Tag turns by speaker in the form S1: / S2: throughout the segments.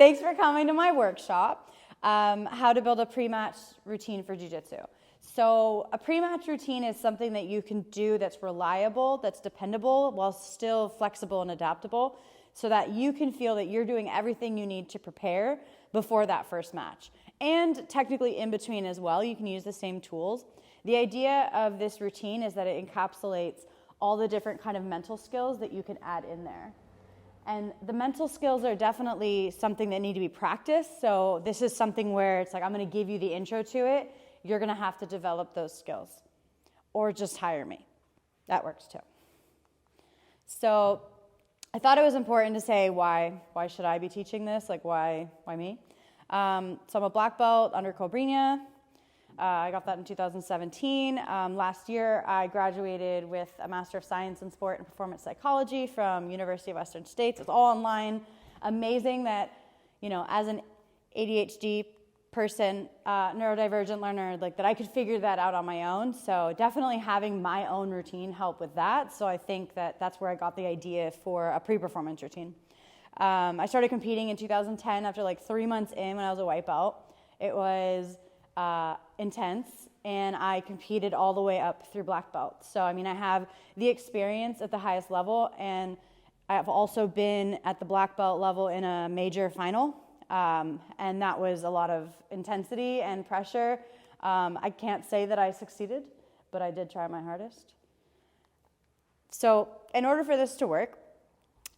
S1: Thanks for coming to my workshop, how to build a pre-match routine for jiu-jitsu. So a pre-match routine is something that you can do that's reliable, that's dependable, while still flexible and adaptable, so that you can feel that you're doing everything you need to prepare before that first match. And technically in between as well, you can use the same tools. The idea of this routine is that it encapsulates all the different kind of mental skills that you can add in there. And the mental skills are definitely something that need to be practiced. So this is something where it's like, I'm going to give you the intro to it. You're going to have to develop those skills, or just hire me. That works too. So I thought it was important to say why should I be teaching this? Like why me? So I'm a black belt under Cobrinha. I got that in 2017. Last year, I graduated with a Master of Science in Sport and Performance Psychology from University of Western States. It's all online. Amazing that, as an ADHD person, neurodivergent learner, like that I could figure that out on my own. So definitely having my own routine helped with that. So I think that that's where I got the idea for a pre-performance routine. I started competing in 2010 after like 3 months in when I was a white belt. It was intense, and I competed all the way up through black belt. So, I have the experience at the highest level, and I've also been at the black belt level in a major final, and that was a lot of intensity and pressure. I can't say that I succeeded, but I did try my hardest. So, in order for this to work,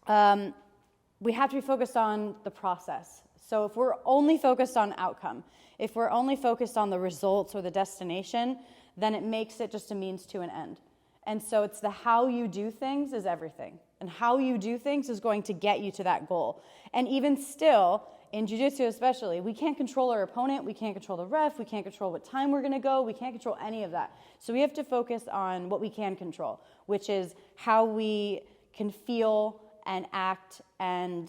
S1: we have to be focused on the process. So if we're only focused on outcome, if we're only focused on the results or the destination, then it makes it just a means to an end. And so it's the how you do things is everything. And how you do things is going to get you to that goal. And even still, in jiu-jitsu especially, we can't control our opponent, we can't control the ref, we can't control what time we're going to go, we can't control any of that. So we have to focus on what we can control, which is how we can feel and act and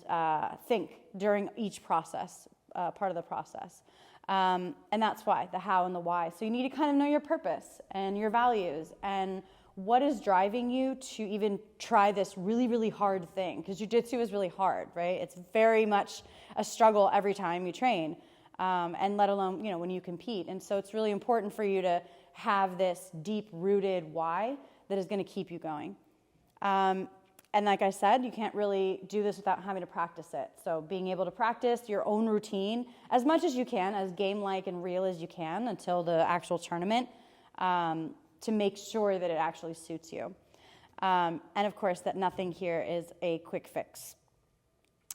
S1: think during each process, part of the process. And that's why, the how and the why. So you need to kind of know your purpose and your values and what is driving you to even try this really, really hard thing. Because jiu-jitsu is really hard, right? It's very much a struggle every time you train, and let alone, when you compete. And so it's really important for you to have this deep-rooted why that is going to keep you going. And like I said, you can't really do this without having to practice it. So being able to practice your own routine as much as you can, as game-like and real as you can until the actual tournament, to make sure that it actually suits you. And of course, that nothing here is a quick fix.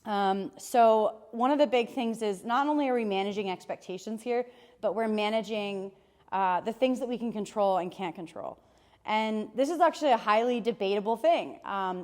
S1: So one of the big things is not only are we managing expectations here, but we're managing the things that we can control and can't control. And this is actually a highly debatable thing.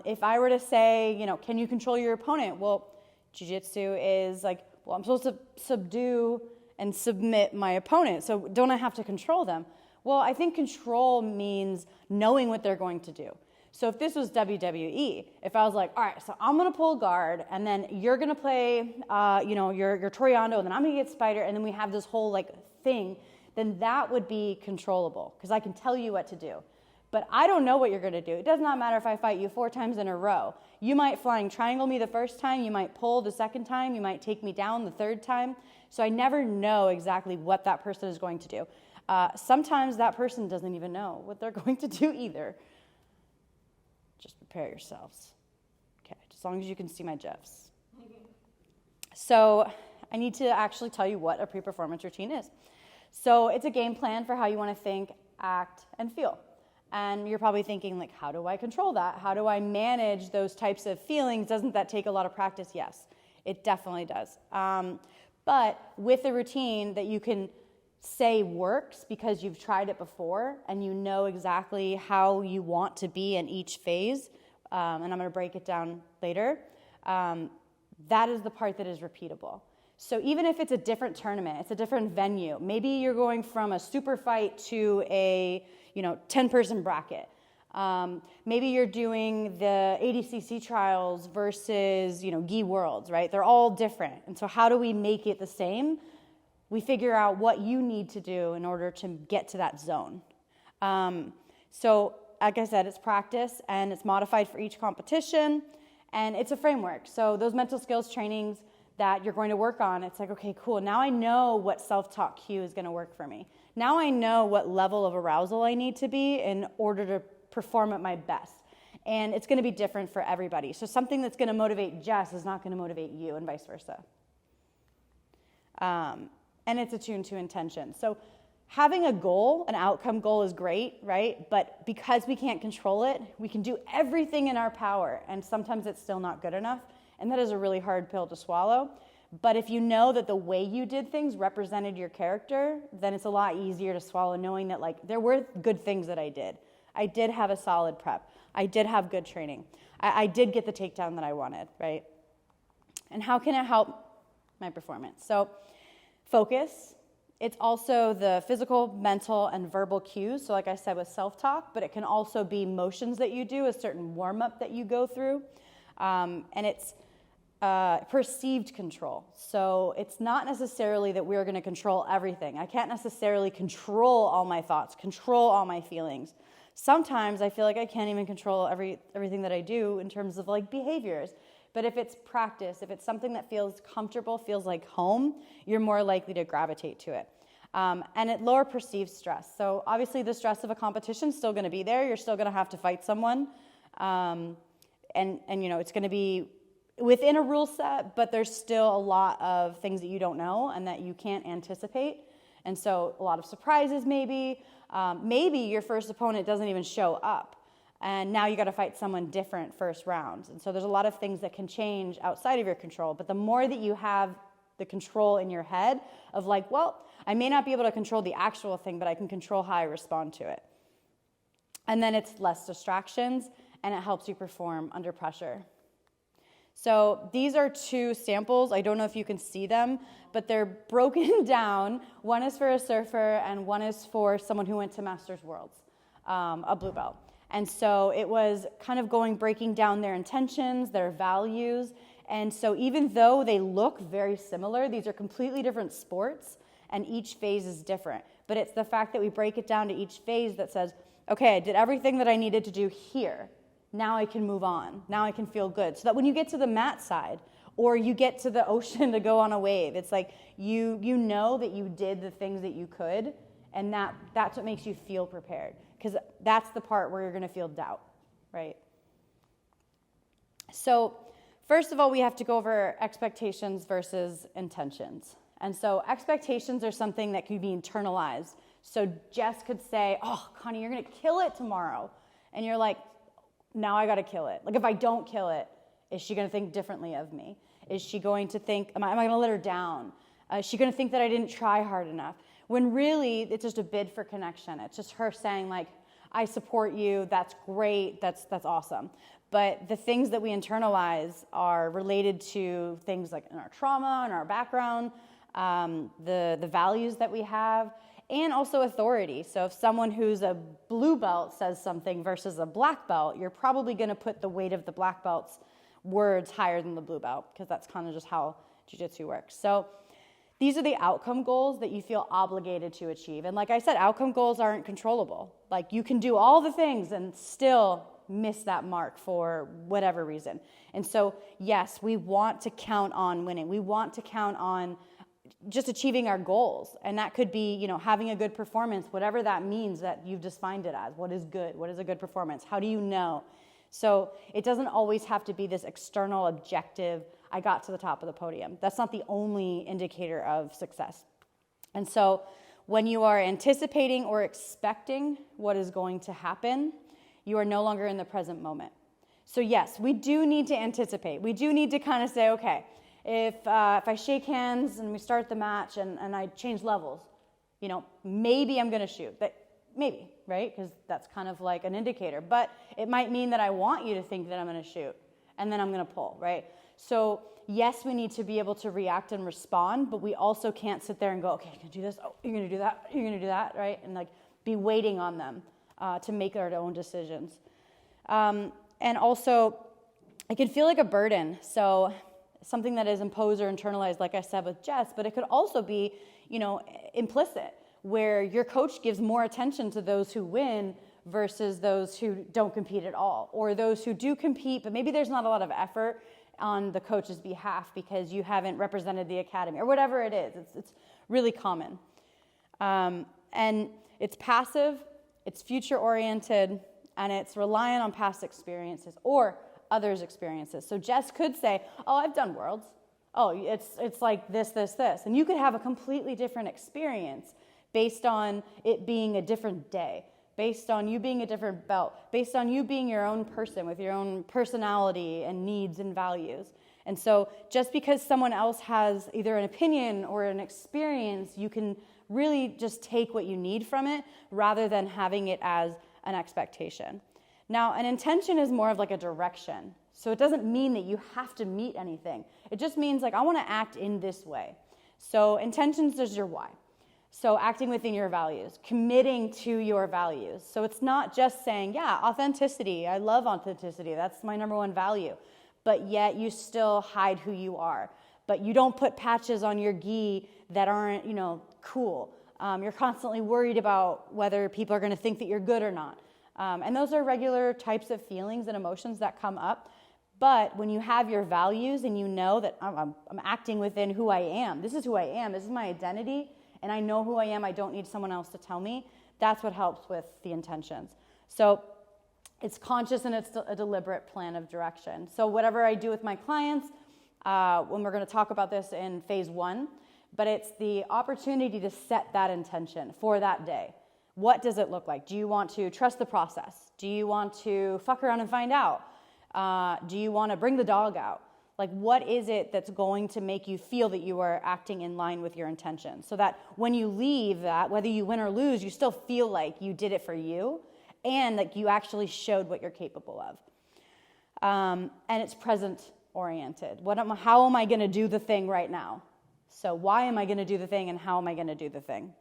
S1: If I were to say, can you control your opponent? Well, jiu-jitsu is like, well, I'm supposed to subdue and submit my opponent, so don't I have to control them? Well, I think control means knowing what they're going to do. So if this was WWE, if I was like, all right, so I'm going to pull guard, and then you're going to play, your Toriando, and then I'm going to get Spider, and then we have this whole thing, then that would be controllable because I can tell you what to do. But I don't know what you're going to do. It does not matter if I fight you 4 times in a row. You might flying triangle me the first time. You might pull the second time. You might take me down the third time. So I never know exactly what that person is going to do. Sometimes that person doesn't even know what they're going to do either. Just prepare yourselves. Okay, as long as you can see my GIFs. So I need to actually tell you what a pre-performance routine is. So it's a game plan for how you want to think, act, and feel. And you're probably thinking, how do I control that? How do I manage those types of feelings? Doesn't that take a lot of practice? Yes, it definitely does. But with a routine that you can say works because you've tried it before and you know exactly how you want to be in each phase, and I'm going to break it down later, that is the part that is repeatable. So even if it's a different tournament, it's a different venue, maybe you're going from a super fight to a 10-person bracket. Maybe you're doing the ADCC trials versus, GI Worlds, right? They're all different. And so how do we make it the same? We figure out what you need to do in order to get to that zone. So like I said, it's practice and it's modified for each competition and it's a framework. So those mental skills trainings, that you're going to work on. It's like, okay, cool. Now I know what self-talk cue is going to work for me. Now I know what level of arousal I need to be in order to perform at my best. And it's going to be different for everybody. So something that's going to motivate Jess is not going to motivate you, and vice versa. And it's attuned to intention. So having a goal, an outcome goal is great, right? But because we can't control it, we can do everything in our power, and sometimes it's still not good enough. And that is a really hard pill to swallow. But if you know that the way you did things represented your character, then it's a lot easier to swallow, knowing that like there were good things that I did. I did have a solid prep. I did have good training. I did get the takedown that I wanted, right? And how can it help my performance? So focus. It's also the physical, mental, and verbal cues. So like I said with self-talk, but it can also be motions that you do, a certain warm-up that you go through. And it's perceived control. So it's not necessarily that we're going to control everything. I can't necessarily control all my thoughts, control all my feelings. Sometimes I feel like I can't even control everything that I do in terms of like behaviors. But if it's practice, if it's something that feels comfortable, feels like home, you're more likely to gravitate to it. And it lower perceived stress. So obviously the stress of a competition is still going to be there. You're still going to have to fight someone. And you know, it's going to be within a rule set, but there's still a lot of things that you don't know and that you can't anticipate. And so a lot of surprises maybe. Maybe your first opponent doesn't even show up. And now you got to fight someone different first rounds. And so there's a lot of things that can change outside of your control. But the more that you have the control in your head of like, well, I may not be able to control the actual thing, but I can control how I respond to it. And then it's less distractions, and it helps you perform under pressure. So these are two samples. I don't know if you can see them, but they're broken down. One is for a surfer, and one is for someone who went to Masters Worlds, a blue belt. And so it was kind of breaking down their intentions, their values. And so even though they look very similar, these are completely different sports, and each phase is different. But it's the fact that we break it down to each phase that says, okay, I did everything that I needed to do here. Now I can move on. Now I can feel good. So that when you get to the mat side or you get to the ocean to go on a wave, it's like you know that you did the things that you could, and that's what makes you feel prepared, because that's the part where you're going to feel doubt, right? So first of all, we have to go over expectations versus intentions. And so expectations are something that can be internalized. So Jess could say, oh, Connie, you're going to kill it tomorrow. And you're like, now I got to kill it. Like if I don't kill it, is she going to think differently of me? Is she going to think, am I going to let her down? Is she going to think that I didn't try hard enough? When really it's just a bid for connection. It's just her saying like, I support you. That's great. That's awesome. But the things that we internalize are related to things like in our trauma and our background, the values that we have, and also authority. So if someone who's a blue belt says something versus a black belt, you're probably going to put the weight of the black belt's words higher than the blue belt, because that's kind of just how jiu-jitsu works. So these are the outcome goals that you feel obligated to achieve. And like I said, outcome goals aren't controllable. Like you can do all the things and still miss that mark for whatever reason. And so, yes, we want to count on winning. We want to count on just achieving our goals. And that could be, you know, having a good performance, whatever that means that you've defined it as. What is good? What is a good performance? How do you know? So it doesn't always have to be this external objective, I got to the top of the podium. That's not the only indicator of success. And so when you are anticipating or expecting what is going to happen, you are no longer in the present moment. So yes, we do need to anticipate. We do need to kind of say, okay, if I shake hands and we start the match and I change levels, you know, maybe I'm going to shoot. Maybe, right? Because that's kind of like an indicator. But it might mean that I want you to think that I'm going to shoot, and then I'm going to pull, right? So yes, we need to be able to react and respond, but we also can't sit there and go, okay, you're going to do this, oh, you're going to do that, you're going to do that, right? And like be waiting on them to make our own decisions. And also, it can feel like a burden. So something that is imposed or internalized, like I said with Jess, but it could also be, you know, implicit, where your coach gives more attention to those who win versus those who don't compete at all, or those who do compete, but maybe there's not a lot of effort on the coach's behalf because you haven't represented the academy or whatever it is. It's really common. And it's passive, it's future-oriented, and it's reliant on past experiences or others' experiences. So Jess could say, oh, I've done worlds. Oh, it's like this. And you could have a completely different experience based on it being a different day, based on you being a different belt, based on you being your own person with your own personality and needs and values. And so just because someone else has either an opinion or an experience, you can really just take what you need from it rather than having it as an expectation. Now, an intention is more of like a direction. So it doesn't mean that you have to meet anything. It just means like, I want to act in this way. So intentions is your why. So acting within your values, committing to your values. So it's not just saying, yeah, authenticity. I love authenticity. That's my number one value. But yet you still hide who you are. But you don't put patches on your gi that aren't, cool. You're constantly worried about whether people are going to think that you're good or not. And those are regular types of feelings and emotions that come up. But when you have your values and you know that I'm acting within who I am, this is who I am, this is my identity, and I know who I am, I don't need someone else to tell me, that's what helps with the intentions. So it's conscious and it's a deliberate plan of direction. So whatever I do with my clients, when we're going to talk about this in phase 1, but it's the opportunity to set that intention for that day. What does it look like? Do you want to trust the process? Do you want to fuck around and find out? Do you want to bring the dog out? Like, what is it that's going to make you feel that you are acting in line with your intention? So that when you leave that, whether you win or lose, you still feel like you did it for you and like you actually showed what you're capable of. And it's present-oriented. How am I going to do the thing right now? So why am I going to do the thing and how am I going to do the thing?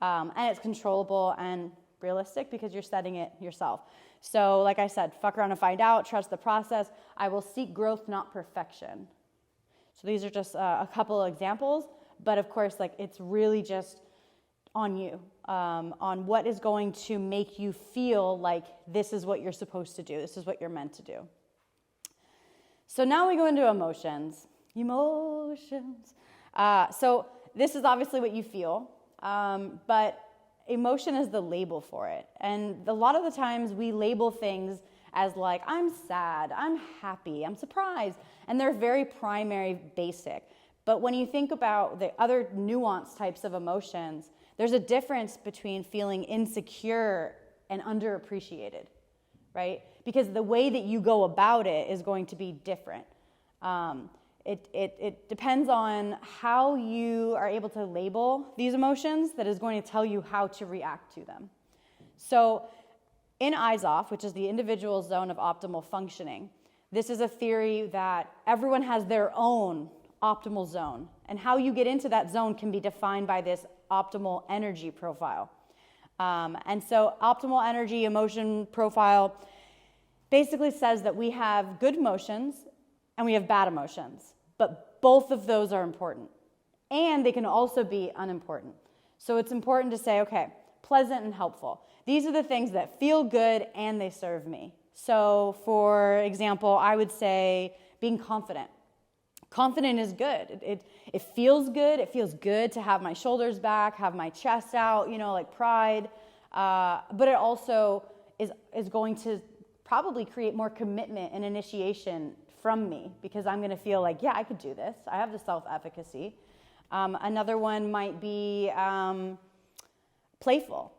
S1: And it's controllable and realistic because you're setting it yourself. So like I said, fuck around and find out, trust the process. I will seek growth, not perfection. So these are just a couple of examples, but of course, like it's really just on you, on what is going to make you feel like this is what you're supposed to do. This is what you're meant to do. So now we go into emotions. So this is obviously what you feel, but emotion is the label for it. And a lot of the times we label things as like, I'm sad, I'm happy, I'm surprised. And they're very primary, basic. But when you think about the other nuanced types of emotions, there's a difference between feeling insecure and underappreciated, right? Because the way that you go about it is going to be different. It depends on how you are able to label these emotions that is going to tell you how to react to them. So in Eyes Off, which is the individual zone of optimal functioning, this is a theory that everyone has their own optimal zone. And how you get into that zone can be defined by this optimal energy profile. And so optimal energy emotion profile basically says that we have good emotions and we have bad emotions. But both of those are important. And they can also be unimportant. So it's important to say, okay, pleasant and helpful. These are the things that feel good and they serve me. So for example, I would say being confident. Confident is good. It feels good. It feels good to have my shoulders back, have my chest out, like pride. But it also is going to probably create more commitment and initiation from me because I'm going to feel like, yeah, I could do this. I have the self-efficacy. Another one might be playful.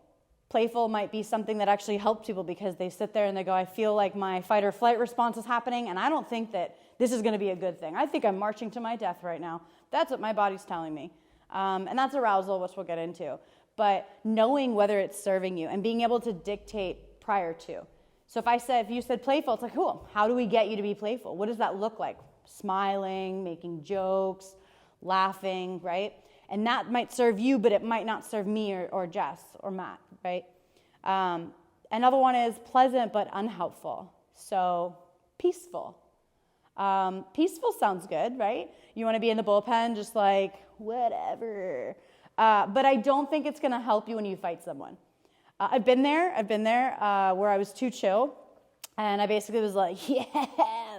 S1: Playful might be something that actually helps people because they sit there and they go, I feel like my fight or flight response is happening and I don't think that this is going to be a good thing. I think I'm marching to my death right now. That's what my body's telling me. And that's arousal, which we'll get into. But knowing whether it's serving you and being able to dictate prior to. So if you said playful, it's like, cool, how do we get you to be playful? What does that look like? Smiling, making jokes, laughing, right? And that might serve you, but it might not serve me or Jess or Matt, right? Another one is pleasant but unhelpful. So peaceful. Peaceful sounds good, right? You want to be in the bullpen just like, whatever. But I don't think it's going to help you when you fight someone. I've been there where I was too chill, and I basically was like, yeah,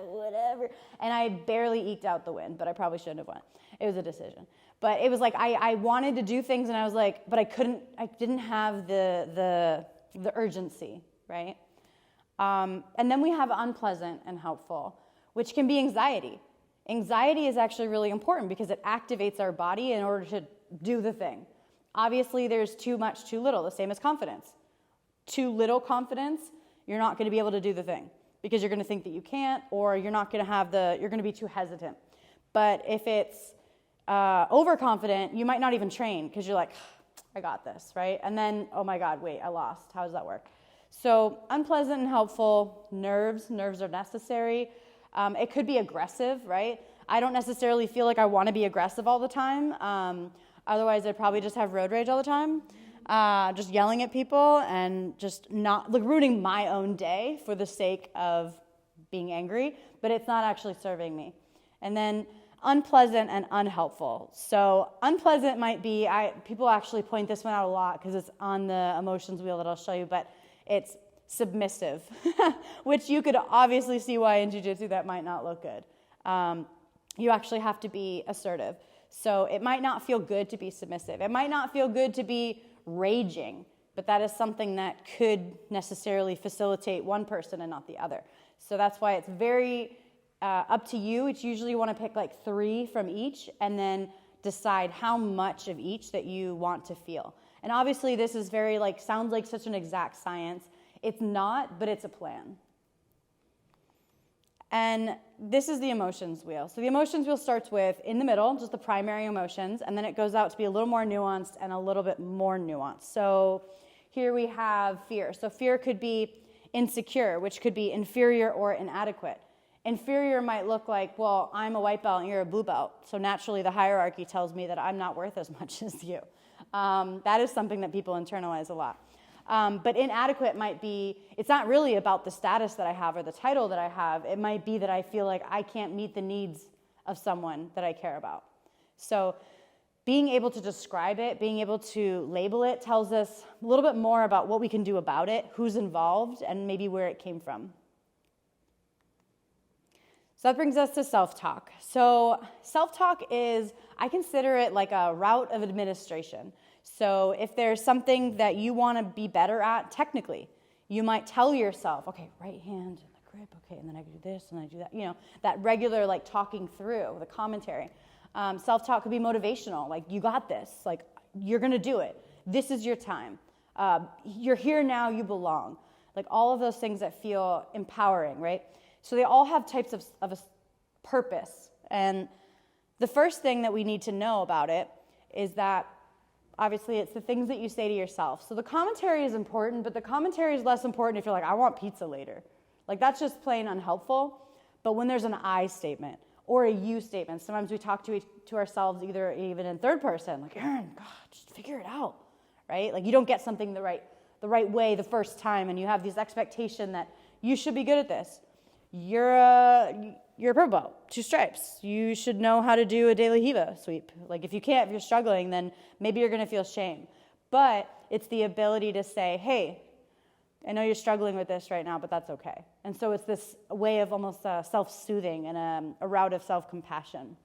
S1: whatever. never. And I barely eked out the win, but I probably shouldn't have won. It was a decision. But it was like I wanted to do things, and I was like, but I didn't have the urgency, right? And then we have unpleasant and helpful, which can be anxiety. Anxiety is actually really important because it activates our body in order to do the thing. Obviously, there's too much, too little, the same as confidence. Too little confidence, you're not going to be able to do the thing because you're going to think that you can't, or you're not going to you're going to be too hesitant. But if it's overconfident, you might not even train because you're like, I got this, right? And then, oh my God, wait, I lost. How does that work? So unpleasant and helpful, nerves are necessary. It could be aggressive, right? I don't necessarily feel like I want to be aggressive all the time. Otherwise, I'd probably just have road rage all the time, just yelling at people and just not ruining my own day for the sake of being angry, but it's not actually serving me. And then unpleasant and unhelpful. So unpleasant might be, people actually point this one out a lot because it's on the emotions wheel that I'll show you, but it's submissive, which you could obviously see why in jiu-jitsu that might not look good. You actually have to be assertive. So it might not feel good to be submissive. It might not feel good to be raging, but that is something that could necessarily facilitate one person and not the other. So that's why it's very up to you. It's usually you want to pick like 3 from each and then decide how much of each that you want to feel. And obviously this is very sounds like such an exact science. It's not, but it's a plan. And this is the emotions wheel. So the emotions wheel starts with, in the middle, just the primary emotions, and then it goes out to be a little more nuanced and a little bit more nuanced. So here we have fear. So fear could be insecure, which could be inferior or inadequate. Inferior might look like, well, I'm a white belt and you're a blue belt, so naturally the hierarchy tells me that I'm not worth as much as you. That is something that people internalize a lot. But inadequate might be, it's not really about the status that I have or the title that I have. It might be that I feel like I can't meet the needs of someone that I care about. So being able to describe it, being able to label it tells us a little bit more about what we can do about it, who's involved, and maybe where it came from. So that brings us to self-talk. So self-talk is, I consider it like a route of administration. So if there's something that you want to be better at, technically, you might tell yourself, okay, right hand in the grip, okay, and then I do this and I do that, that regular talking through, the commentary. Self-talk could be motivational, you got this, you're going to do it. This is your time. You're here now, you belong. All of those things that feel empowering, right? So they all have types of a purpose. And the first thing that we need to know about it is that obviously it's the things that you say to yourself. So the commentary is important, but the commentary is less important if you're like, I want pizza later. That's just plain unhelpful. But when there's an I statement or a you statement, sometimes we talk to ourselves either even in third person, Erin, God, just figure it out, right? You don't get something the right way the first time, and you have this expectation that you should be good at this. You're a purple belt, 2 stripes. You should know how to do a daily Hiva sweep. If you're struggling, then maybe you're going to feel shame. But it's the ability to say, hey, I know you're struggling with this right now, but that's okay. And so it's this way of almost self-soothing and a route of self-compassion.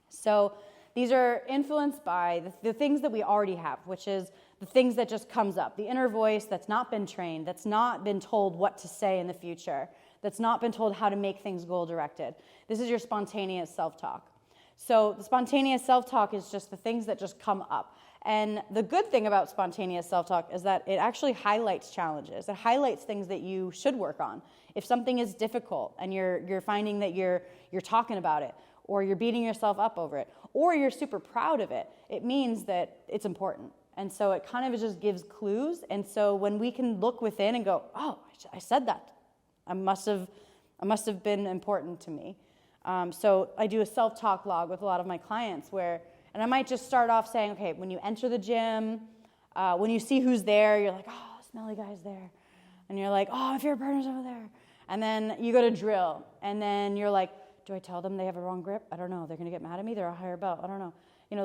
S1: So these are influenced by the things that we already have, which is the things that just comes up, the inner voice that's not been trained, that's not been told what to say in the future, that's not been told how to make things goal-directed. This is your spontaneous self-talk. So the spontaneous self-talk is just the things that just come up. And the good thing about spontaneous self-talk is that it actually highlights challenges. It highlights things that you should work on. If something is difficult and you're finding that you're talking about it, or you're beating yourself up over it, or you're super proud of it, it means that it's important. And so it kind of just gives clues. And so when we can look within and go, oh, I said that. I must have been important to me. So I do a self-talk log with a lot of my clients and I might just start off saying, okay, when you enter the gym, when you see who's there, you're like, oh, smelly guy's there. And you're like, oh, my favorite partner's over there. And then you go to drill, and then you're like, do I tell them they have a wrong grip? I don't know. They're going to get mad at me. They're a higher belt. I don't know.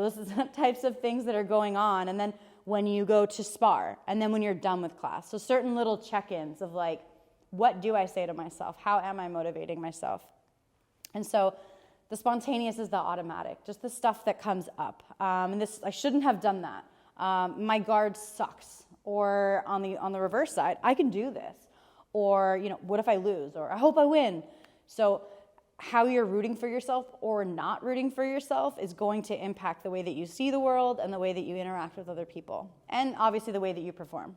S1: This is the types of things that are going on. And then when you go to spar, and then when you're done with class. So certain little check-ins of what do I say to myself? How am I motivating myself? And so the spontaneous is the automatic, just the stuff that comes up. And this, I shouldn't have done that. My guard sucks. Or on the reverse side, I can do this. Or, what if I lose? Or I hope I win. So how you're rooting for yourself or not rooting for yourself is going to impact the way that you see the world and the way that you interact with other people. And obviously the way that you perform.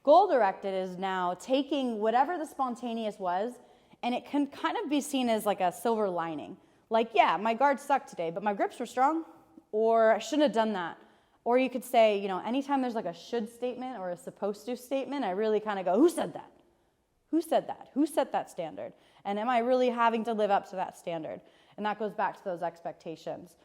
S1: Goal-directed is now taking whatever the spontaneous was, and it can kind of be seen as like a silver lining. Like, yeah, my guard sucked today, but my grips were strong. Or I shouldn't have done that. Or you could say, anytime there's like a should statement or a supposed to statement, I really kind of go, who said that? Who said that? Who set that standard? And am I really having to live up to that standard? And that goes back to those expectations.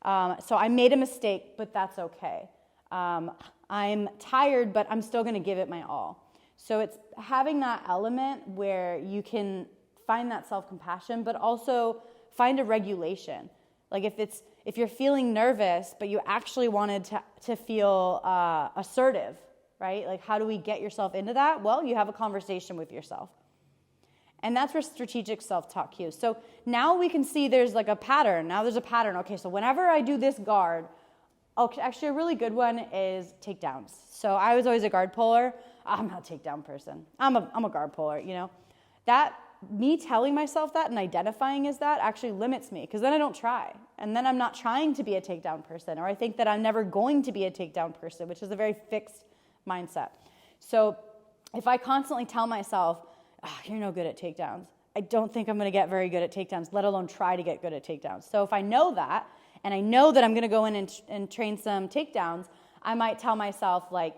S1: So I made a mistake, but that's okay. I'm tired, but I'm still going to give it my all. So it's having that element where you can find that self-compassion, but also find a regulation. Like if you're feeling nervous, but you actually wanted to feel assertive, right? Like how do we get yourself into that? Well, you have a conversation with yourself. And that's where strategic self-talk cues. So now we can see there's like a pattern. Now there's a pattern. Okay, so whenever I do this guard, actually a really good one is takedowns. So I was always a guard puller. I'm not a takedown person. I'm a guard puller, That, me telling myself that and identifying as that actually limits me because then I don't try. And then I'm not trying to be a takedown person, or I think that I'm never going to be a takedown person, which is a very fixed mindset. So if I constantly tell myself, you're no good at takedowns, I don't think I'm going to get very good at takedowns, let alone try to get good at takedowns. So if I know that, and I know that I'm going to go in and train some takedowns, I might tell myself, like,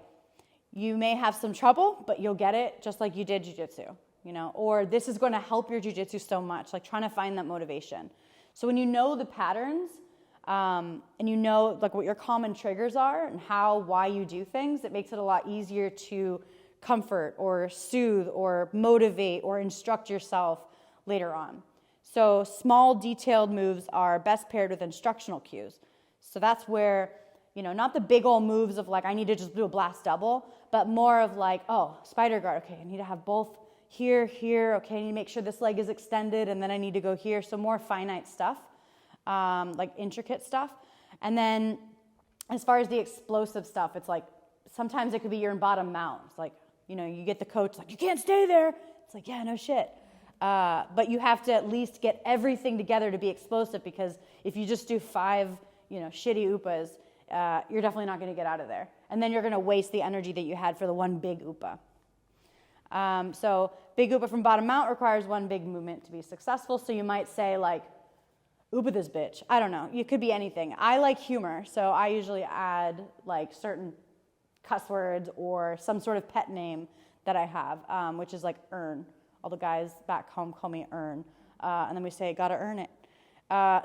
S1: you may have some trouble, but you'll get it just like you did jiu-jitsu, or this is going to help your jiu-jitsu so much, like trying to find that motivation. So when you know the patterns, and you know like what your common triggers are and why you do things, it makes it a lot easier to comfort or soothe or motivate or instruct yourself later on. So small detailed moves are best paired with instructional cues. So that's where, not the big old moves of like, I need to just do a blast double, but more of like, spider guard. Okay, I need to have both here. Okay, I need to make sure this leg is extended and then I need to go here. So more finite stuff, like intricate stuff. And then as far as the explosive stuff, it's like, sometimes it could be your bottom mount. It's like, you get the coach like, you can't stay there. It's like, yeah, no shit. But you have to at least get everything together to be explosive, because if you just do 5, shitty upas, you're definitely not going to get out of there. And then you're going to waste the energy that you had for the one big upa. So big upa from bottom mount requires one big movement to be successful. So you might say like, upa this bitch. I don't know. It could be anything. I like humor, so I usually add like certain cuss words or some sort of pet name that I have, which is like Erin. All the guys back home call me Erin. And then we say, gotta earn it.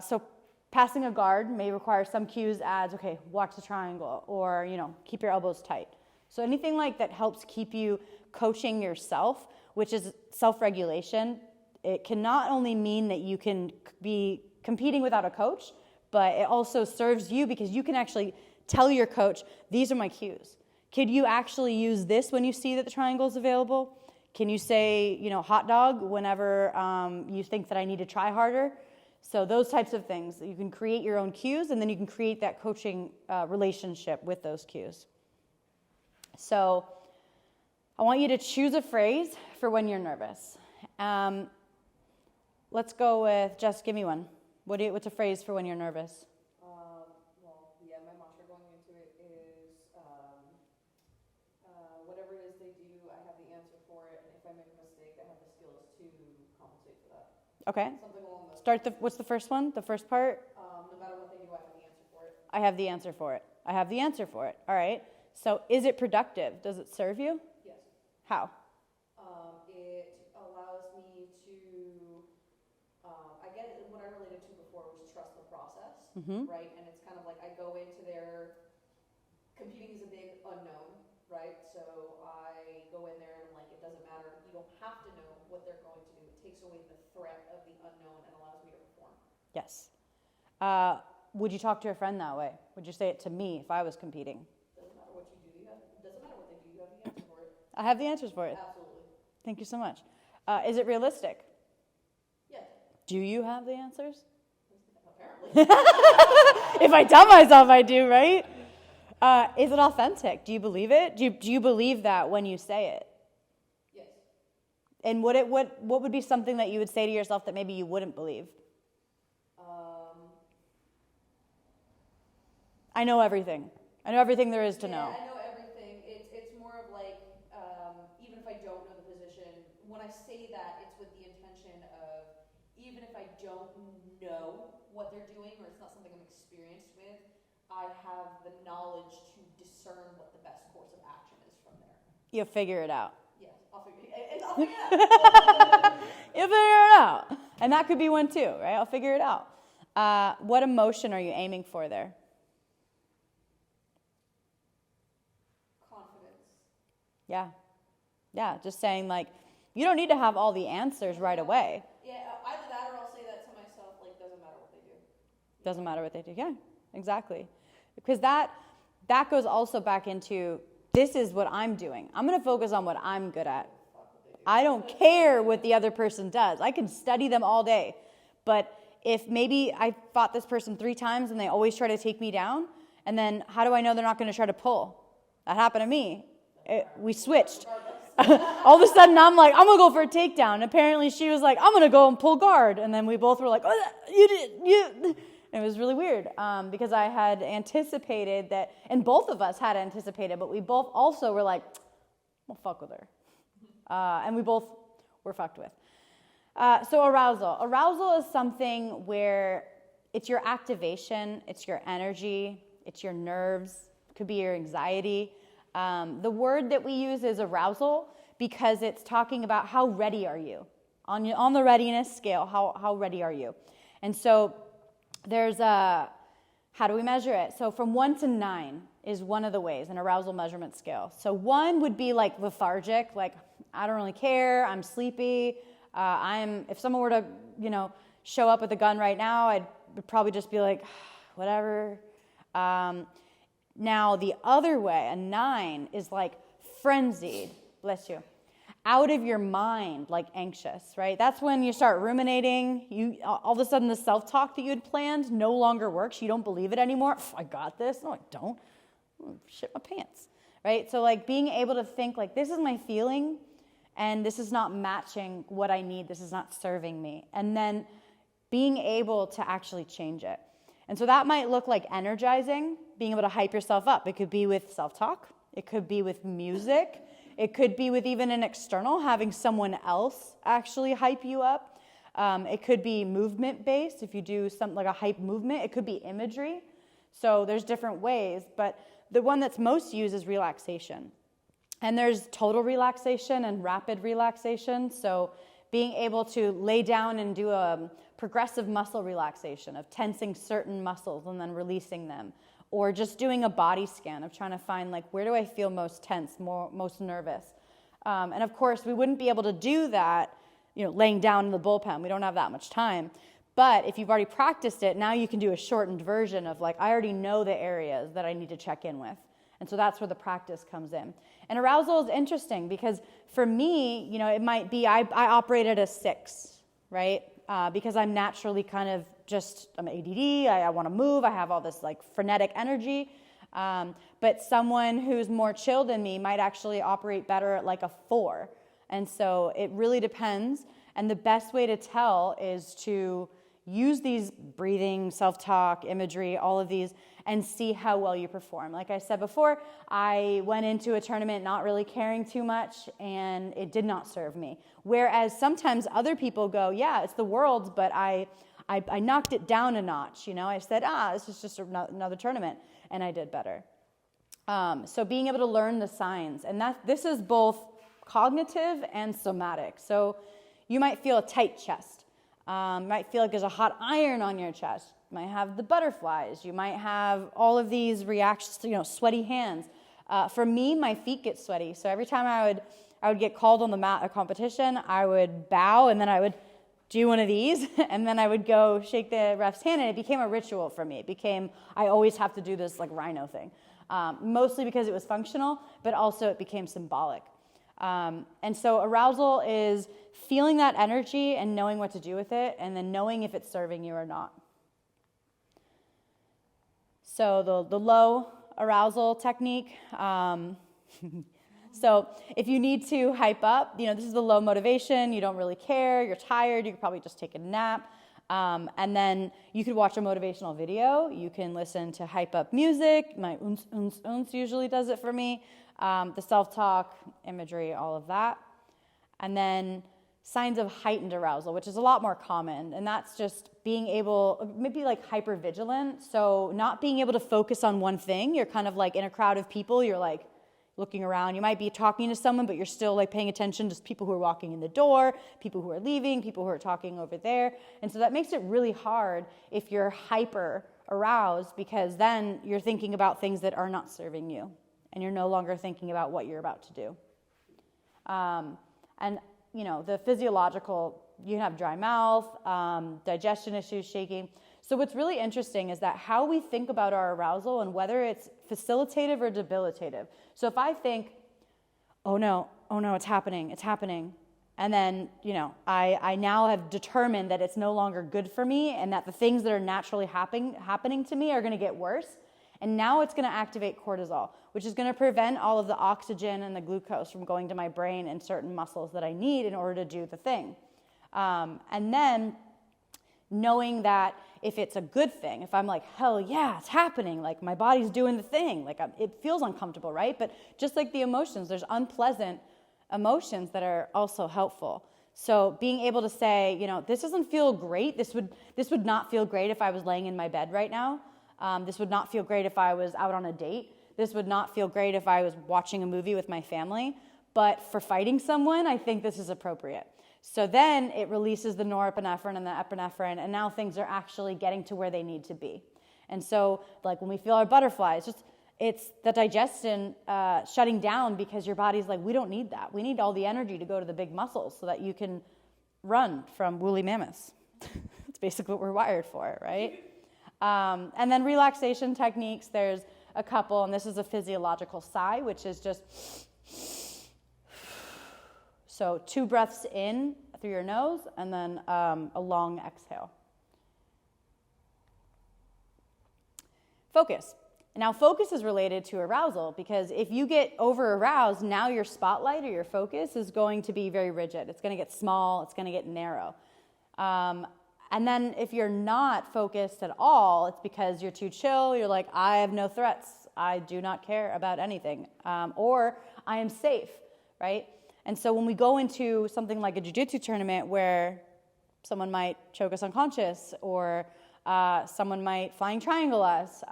S1: So passing a guard may require some cues as, okay, watch the triangle, or, keep your elbows tight. So anything like that helps keep you coaching yourself, which is self-regulation. It can not only mean that you can be competing without a coach, but it also serves you because you can actually tell your coach, these are my cues. Could you actually use this when you see that the triangle is available? Can you say, hot dog whenever you think that I need to try harder? So those types of things. You can create your own cues, and then you can create that coaching relationship with those cues. So I want you to choose a phrase for when you're nervous. Let's go with, Jess, give me one. What's a phrase for when you're nervous?
S2: My mantra going into it is, whatever it is they do, I have the answer for it, and if I make a mistake, I have the skills to compensate for that.
S1: Okay.
S2: Something along those.
S1: What's the first one? The first part?
S2: No matter what they do, I have the answer for it.
S1: I have the answer for it. I have the answer for it. All right. So is it productive? Does it serve you?
S2: Yes.
S1: How?
S2: It allows me to, what I related to before was trust the process, right? And it's kind of like I go into their, competing is a big unknown, right? So I go in there and I'm like, it doesn't matter. You don't have to know what they're going to do. It takes away the threat of the unknown and allows me to perform.
S1: Yes. Would you talk to a friend that way? Would you say it to me if I was competing?
S2: Doesn't matter what you do. Doesn't matter what they do. You have the answer for it.
S1: I have the answers for it.
S2: Absolutely.
S1: Thank you so much. Is it realistic?
S2: Yes.
S1: Do you have the answers?
S2: Apparently.
S1: If I tell myself I do, right? Is it authentic? Do you believe it? Do you believe that when you say it?
S2: Yes.
S1: And what would be something that you would say to yourself that maybe you wouldn't believe? I know everything. I know everything there is to know.
S2: I know everything. It's more of like, even if I don't know the position, when I say that, it's with the intention of, even if I don't know what they're doing or it's not something I'm experienced with, I have the knowledge to discern what the best course of action is from there.
S1: You'll figure it out.
S2: Yes, I'll figure it out.
S1: You'll figure it out. And that could be one too, right? I'll figure it out. What emotion are you aiming for there?
S2: Confidence.
S1: Yeah, just saying like, you don't need to have all the answers right away.
S2: Yeah, either that or I'll say that to myself, like, doesn't matter what they do.
S1: Doesn't matter what they do. Yeah, exactly. Because that goes also back into, this is what I'm doing. I'm going to focus on what I'm good at. I don't care what the other person does. I can study them all day. But if maybe I fought this person 3 times and they always try to take me down, and then how do I know they're not going to try to pull? That happened to me. We switched. All of a sudden, I'm like, I'm going to go for a takedown. And apparently, she was like, I'm going to go and pull guard. And then we both were like, oh, you did. It was really weird because I had anticipated that, and both of us had anticipated, but we both also were like, well, fuck with her. And we both were fucked with. So arousal. Arousal is something where it's your activation, it's your energy, it's your nerves, it could be your anxiety. The word that we use is arousal because it's talking about how ready are you. On the readiness scale, how ready are you? And so there's how do we measure it? So from 1 to 9 is one of the ways, an arousal measurement scale. So 1 would be like lethargic, like I don't really care, I'm sleepy. If someone were to, show up with a gun right now, I would probably just be like, whatever. Now the other way, a 9 is like frenzied, bless you, out of your mind, like anxious, right? That's when you start ruminating. All of a sudden the self-talk that you had planned no longer works. You don't believe it anymore. I got this. No, I don't. Shit my pants, right? So like being able to think like, this is my feeling and this is not matching what I need. This is not serving me. And then being able to actually change it. And so that might look like energizing, being able to hype yourself up. It could be with self-talk. It could be with music. It could be with even an external, having someone else actually hype you up. It could be movement-based. If you do something like a hype movement, it could be imagery. So there's different ways, but the one that's most used is relaxation. And there's total relaxation and rapid relaxation. So being able to lay down and do a progressive muscle relaxation of tensing certain muscles and then releasing them. Or just doing a body scan of trying to find like, where do I feel most tense, most nervous? And of course, we wouldn't be able to do that, laying down in the bullpen. We don't have that much time. But if you've already practiced it, now you can do a shortened version of like, I already know the areas that I need to check in with. And so that's where the practice comes in. And arousal is interesting because for me, it might be, I operate at a 6, right? Because I'm naturally kind of I'm ADD, I want to move, I have all this like frenetic energy. But someone who's more chill than me might actually operate better at like a 4. And so it really depends. And the best way to tell is to use these breathing, self-talk, imagery, all of these, and see how well you perform. Like I said before, I went into a tournament not really caring too much, and it did not serve me. Whereas sometimes other people go, yeah, it's the Worlds, but I knocked it down a notch. I said, this is just another tournament, and I did better. So being able to learn the signs, and this is both cognitive and somatic. So you might feel a tight chest. You might feel like there's a hot iron on your chest. You might have the butterflies. You might have all of these reactions to, sweaty hands. For me, my feet get sweaty. So every time I would get called on the mat a competition, I would bow and then I would do one of these and then I would go shake the ref's hand, and it became a ritual for me. I always have to do this like rhino thing. Mostly because it was functional, but also it became symbolic. And so arousal is feeling that energy and knowing what to do with it, and then knowing if it's serving you or not. So the low arousal technique. So if you need to hype up, this is the low motivation, you don't really care, you're tired, you could probably just take a nap. And then you could watch a motivational video, you can listen to hype up music, my uns, uns, uns usually does it for me, the self-talk, imagery, all of that. And then signs of heightened arousal, which is a lot more common, and that's just being able, maybe like hypervigilant, so not being able to focus on one thing. You're kind of like in a crowd of people, you're like looking around, you might be talking to someone, but you're still like paying attention to people who are walking in the door, people who are leaving, people who are talking over there, and so that makes it really hard if you're hyper aroused, because then you're thinking about things that are not serving you, and you're no longer thinking about what you're about to do. And the physiological, you can have dry mouth, digestion issues, shaking. So what's really interesting is that how we think about our arousal and whether it's facilitative or debilitative. So if I think, oh no, it's happening. And then, I now have determined that it's no longer good for me and that the things that are naturally happening to me are going to get worse. And now it's going to activate cortisol, which is going to prevent all of the oxygen and the glucose from going to my brain and certain muscles that I need in order to do the thing. And then knowing that if it's a good thing, if I'm like, hell yeah, it's happening, like my body's doing the thing, like it feels uncomfortable, right? But just like the emotions, there's unpleasant emotions that are also helpful. So being able to say, this doesn't feel great. This would not feel great if I was laying in my bed right now. This would not feel great if I was out on a date. This would not feel great if I was watching a movie with my family. But for fighting someone, I think this is appropriate. So then it releases the norepinephrine and the epinephrine, and now things are actually getting to where they need to be. And so, like when we feel our butterflies, it's the digestion shutting down because your body's like, we don't need that. We need all the energy to go to the big muscles so that you can run from woolly mammoths. That's basically what we're wired for, right? And then relaxation techniques, there's a couple, and this is a physiological sigh, which is just, so 2 breaths in through your nose, and then a long exhale. Focus. Now, focus is related to arousal, because if you get over-aroused, now your spotlight or your focus is going to be very rigid. It's going to get small. It's going to get narrow. And then if you're not focused at all, it's because you're too chill. You're like, I have no threats. I do not care about anything. Or I am safe, right? And so when we go into something like a jiu-jitsu tournament where someone might choke us unconscious, or someone might flying triangle us,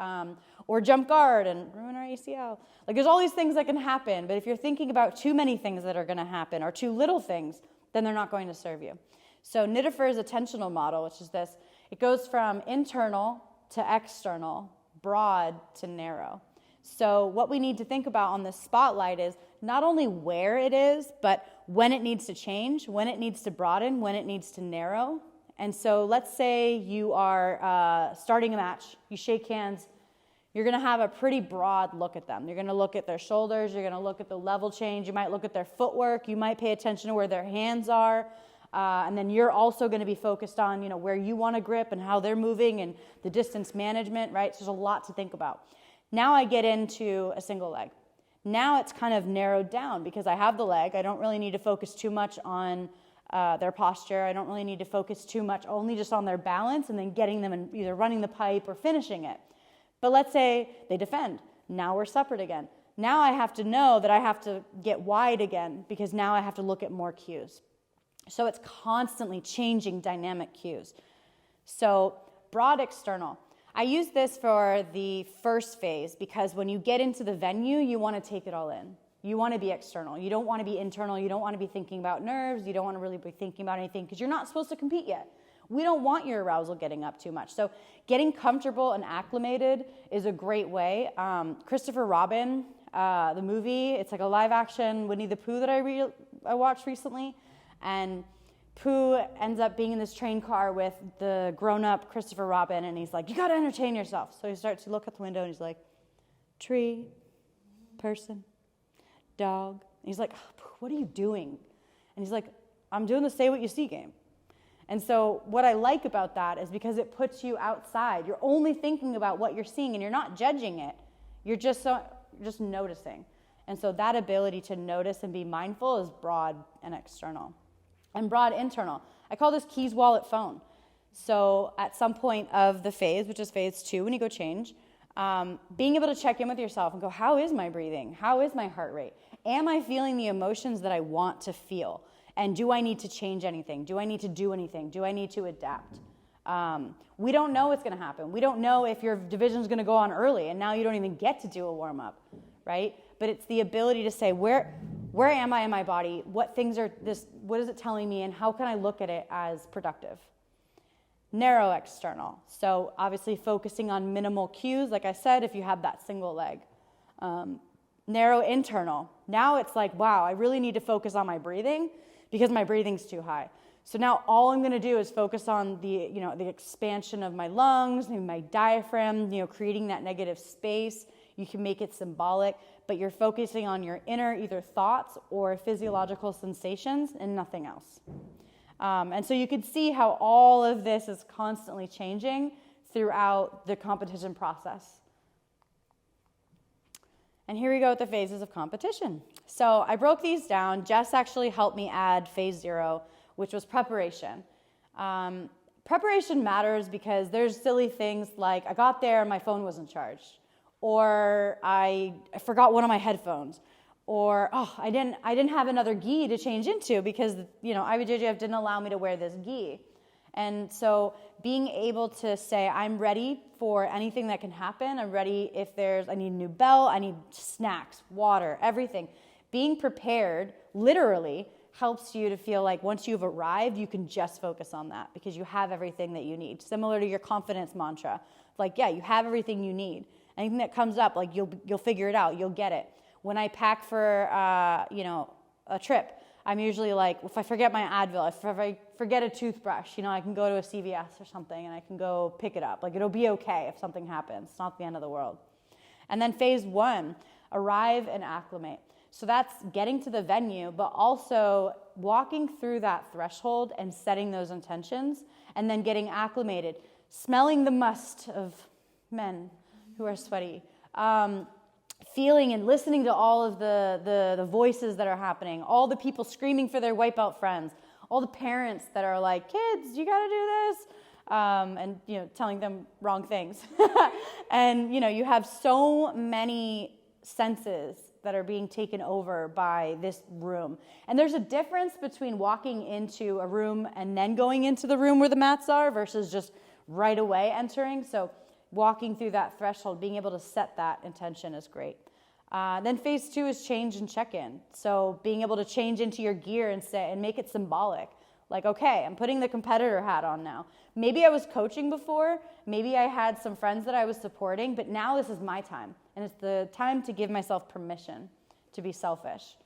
S1: or jump guard and ruin our ACL. Like there's all these things that can happen, but if you're thinking about too many things that are going to happen or too little things, then they're not going to serve you. So Niederfer's attentional model, which is this, it goes from internal to external, broad to narrow. So what we need to think about on this spotlight is not only where it is, but when it needs to change, when it needs to broaden, when it needs to narrow. And so let's say you are starting a match, you shake hands, you're going to have a pretty broad look at them. You're going to look at their shoulders, you're going to look at the level change, you might look at their footwork, you might pay attention to where their hands are. And then you're also going to be focused on, where you want to grip and how they're moving and the distance management, right? So there's a lot to think about. Now I get into a single leg. Now it's kind of narrowed down because I have the leg. I don't really need to focus too much on their posture. I don't really need to focus too much only just on their balance and then getting them and either running the pipe or finishing it. But let's say they defend. Now we're separate again. Now I have to know that I have to get wide again because now I have to look at more cues. So it's constantly changing dynamic cues. So broad external. I use this for the first phase because when you get into the venue, you want to take it all in. You want to be external. You don't want to be internal. You don't want to be thinking about nerves. You don't want to really be thinking about anything because you're not supposed to compete yet. We don't want your arousal getting up too much. So getting comfortable and acclimated is a great way. Christopher Robin, the movie, it's like a live action Winnie the Pooh that I watched recently. And Pooh ends up being in this train car with the grown-up Christopher Robin, and he's like, you got to entertain yourself. So he starts to look out the window, and he's like, tree, person, dog, he's like, what are you doing? And he's like, I'm doing the say what you see game. And so what I like about that is because it puts you outside. You're only thinking about what you're seeing and you're not judging it. You're just noticing. And so that ability to notice and be mindful is broad and external. And broad internal. I call this keys, wallet, phone. So at some point of the phase, which is phase 2, when you go change, being able to check in with yourself and go, how is my breathing? How is my heart rate? Am I feeling the emotions that I want to feel? And do I need to change anything? Do I need to do anything? Do I need to adapt? We don't know what's going to happen. We don't know if your division's going to go on early and now you don't even get to do a warm-up, right? But it's the ability to say, where am I in my body? What things are this? What is it telling me? And how can I look at it as productive? Narrow external. So obviously focusing on minimal cues, like I said, if you have that single leg. Narrow internal. Now it's like, wow, I really need to focus on my breathing because my breathing's too high. So now all I'm going to do is focus on the expansion of my lungs, maybe my diaphragm, creating that negative space. You can make it symbolic, but you're focusing on your inner either thoughts or physiological sensations and nothing else. And so you can see how all of this is constantly changing throughout the competition process. And here we go with the phases of competition. So I broke these down. Jess actually helped me add phase 0, which was preparation. Preparation matters because there's silly things like I got there and my phone wasn't charged, or I forgot one of my headphones, or I didn't have another gi to change into because IBJJF didn't allow me to wear this gi. And so being able to say, I'm ready for anything that can happen. I'm ready if I need a new belt, I need snacks, water, everything. Being prepared literally helps you to feel like once you've arrived, you can just focus on that because you have everything that you need. Similar to your confidence mantra. Like, yeah, you have everything you need. Anything that comes up, like you'll figure it out, you'll get it. When I pack for a trip, I'm usually like, if I forget my Advil, if I forget a toothbrush, I can go to a CVS or something and I can go pick it up. Like, it'll be okay if something happens. It's not the end of the world. And then phase 1, arrive and acclimate. So that's getting to the venue, but also walking through that threshold and setting those intentions and then getting acclimated, smelling the must of men who are sweaty, feeling and listening to all of the voices that are happening, all the people screaming for their white belt friends, all the parents that are like, kids, you got to do this, and telling them wrong things. And you have so many senses that are being taken over by this room. And there's a difference between walking into a room and then going into the room where the mats are versus just right away entering. So walking through that threshold, being able to set that intention is great. Then phase 2 is change and check-in. So being able to change into your gear and make it symbolic. Like, okay, I'm putting the competitor hat on now. Maybe I was coaching before. Maybe I had some friends that I was supporting, but now this is my time. And it's the time to give myself permission to be selfish.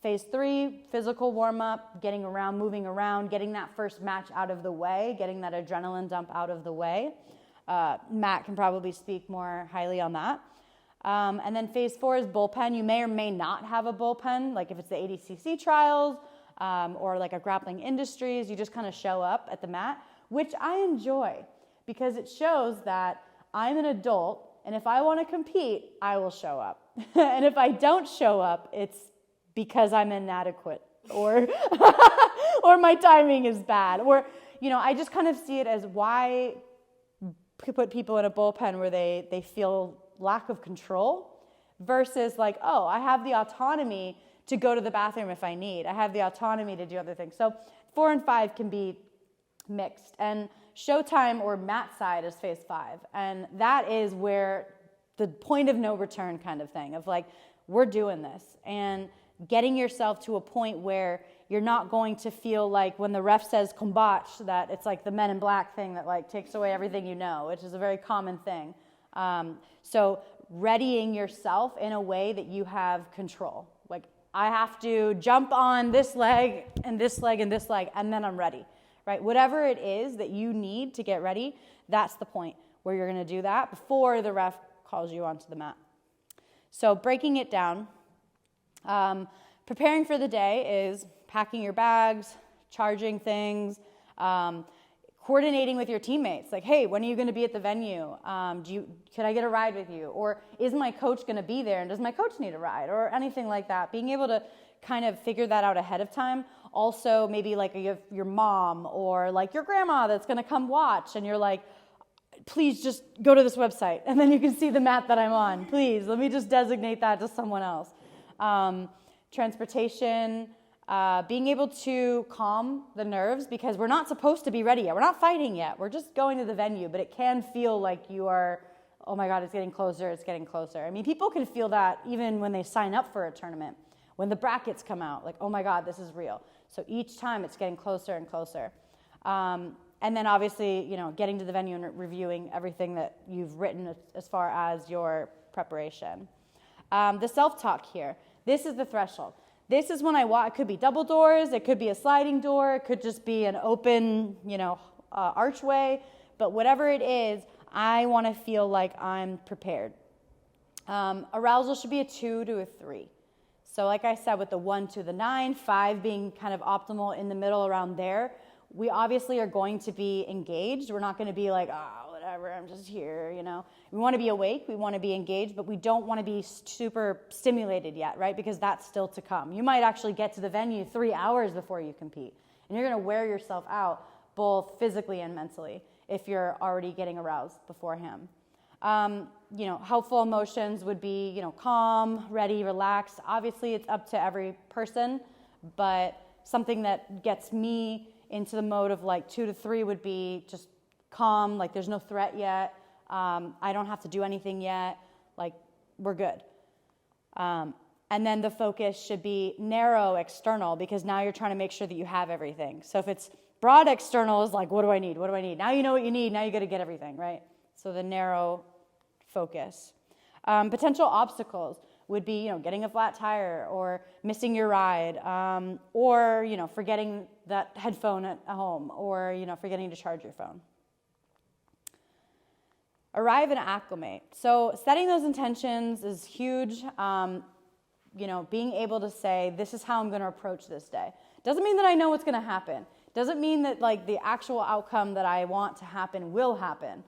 S1: Phase 3, physical warm-up, getting around, moving around, getting that first match out of the way, getting that adrenaline dump out of the way. Matt can probably speak more highly on that. And then phase 4 is bullpen. You may or may not have a bullpen, like if it's the ADCC trials or like a Grappling Industries, you just kind of show up at the mat, which I enjoy because it shows that I'm an adult, and if I want to compete, I will show up. And if I don't show up, it's because I'm inadequate or or my timing is bad. Or, I just kind of see it as why put people in a bullpen where they feel lack of control versus like, oh, I have the autonomy to go to the bathroom if I need. I have the autonomy to do other things. So 4 and 5 can be mixed. And showtime or mat side is phase 5. And that is where the point of no return kind of thing of like, we're doing this. And getting yourself to a point where you're not going to feel like when the ref says combat, that it's like the Men in Black thing that like takes away everything which is a very common thing. So readying yourself in a way that you have control. Like, I have to jump on this leg and this leg and this leg, and then I'm ready, right? Whatever it is that you need to get ready, that's the point where you're going to do that before the ref calls you onto the mat. So breaking it down, Preparing for the day is packing your bags, charging things, coordinating with your teammates. Like, hey, when are you going to be at the venue? Could I get a ride with you? Or is my coach going to be there, and does my coach need a ride? Or anything like that. Being able to kind of figure that out ahead of time. Also, maybe like you have your mom or like your grandma that's going to come watch, and you're like, please just go to this website, and then you can see the mat that I'm on. Please, let me just designate that to someone else. Transportation, being able to calm the nerves, because we're not supposed to be ready yet. We're not fighting yet. We're just going to the venue, but it can feel like you are, oh my God, it's getting closer, it's getting closer. I mean, people can feel that even when they sign up for a tournament. When the brackets come out, like, oh my God, this is real. So each time it's getting closer and closer. And then obviously, getting to the venue and reviewing everything that you've written as far as your preparation. The self-talk here, this is the threshold. This is when I walk. It could be double doors, it could be a sliding door, it could just be an open, archway. But whatever it is, I want to feel like I'm prepared. Arousal should be a 2 to a 3. So like I said, with the 1 to the 9, 5 being kind of optimal in the middle around there, we obviously are going to be engaged. We're not going to be like, whatever, I'm just here, We want to be awake, we want to be engaged, but we don't want to be super stimulated yet, right? Because that's still to come. You might actually get to the venue 3 hours before you compete, and you're going to wear yourself out, both physically and mentally, if you're already getting aroused beforehand. Helpful emotions would be, calm, ready, relaxed. Obviously, it's up to every person, but something that gets me into the mode of like 2 to 3 would be just calm, like there's no threat yet. I don't have to do anything yet. Like, we're good. And then the focus should be narrow external, because now you're trying to make sure that you have everything. So if it's broad external, is like, what do I need? What do I need? Now you know what you need. Now you got to get everything, right? So the narrow focus. Potential obstacles would be, getting a flat tire, or missing your ride, or, forgetting that headphone at home, or, forgetting to charge your phone. Arrive and acclimate. So setting those intentions is huge. Being able to say, this is how I'm going to approach this day. Doesn't mean that I know what's going to happen. Doesn't mean that like the actual outcome that I want to happen will happen.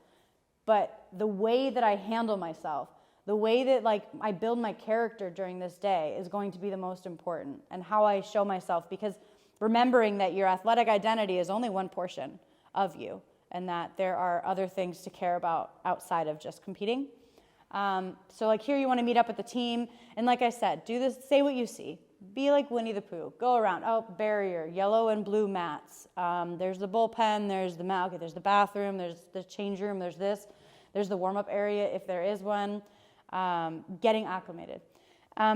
S1: But the way that I handle myself, the way that like I build my character during this day is going to be the most important, and how I show myself, because remembering that your athletic identity is only one portion of you, and that there are other things to care about outside of just competing. So like here you want to meet up with the team, and like I said, do this, say what you see. Be like Winnie the Pooh. Go around. Oh, barrier, yellow and blue mats. There's the bullpen, there's the mat, okay, there's the bathroom, there's the change room, there's this. There's the warm-up area if there is one. Getting acclimated.